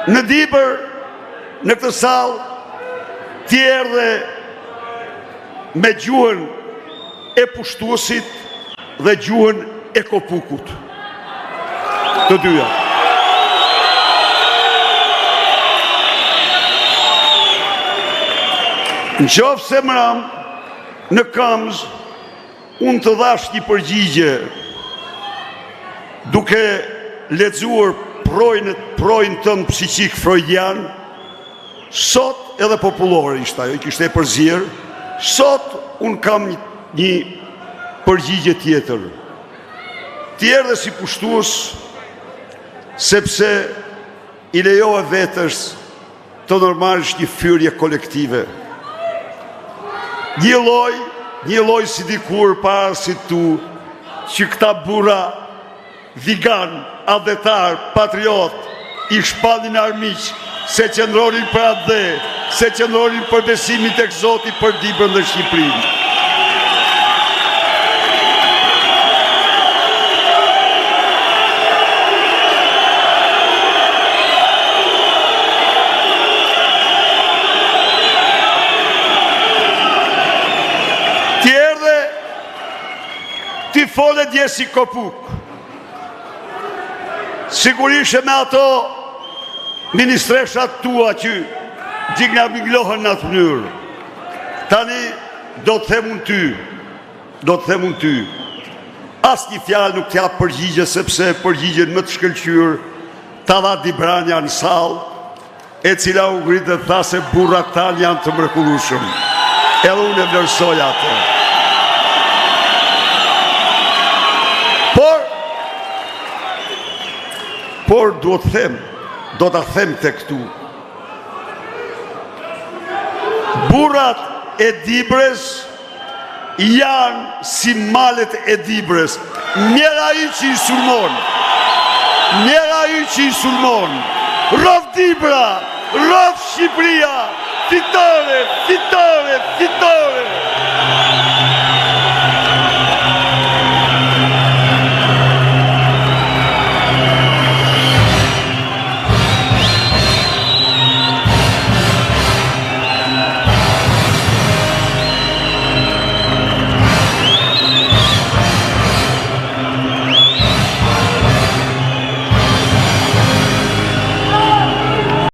në Dibër, në këtë salë, ti erdhe me gjuhën e pushtuesit dhe gjuhën e kopukut. Të dyja. Në qoftë se mram, në Kamz, unë të dhash një përgjigje duke lexuar projnë tënë psiqik freudian, sot edhe popullore ishte ajo, kishte e përzierë, sot unë kam një përgjigje tjetër. Ti erdhe si pushtues, sepse i lejohet vetës të normalisht një fyrje kolektive. Një loj si dikur para si tu, që këta bura vigan, adhetar, patriot, i shpallin armiq, se qëndronin për atë dhe, se qëndronin për besimin tek Zoti për Dibrën dhe Shqipërinë. Ti erdhe, ti fole dje si kopuk. Sigurisht me ato ministreshat tua që gjigna minglohen në atë mënyrë. Tani do të themun ty, as një fjalë nuk t'ja përgjigje, sepse përgjigjen më të shkëlqyer ta dha Dibrania në salë, e cila u ngrit dhe tha se burrat tanë janë të mrekullueshëm. Edhe unë e vlerësoj atë. Por do të them të këtu. Burrat e Dibrës janë si malet e Dibrës. Njera i që i sulmon. Rov Dibra, rov Shqipëria, fitore.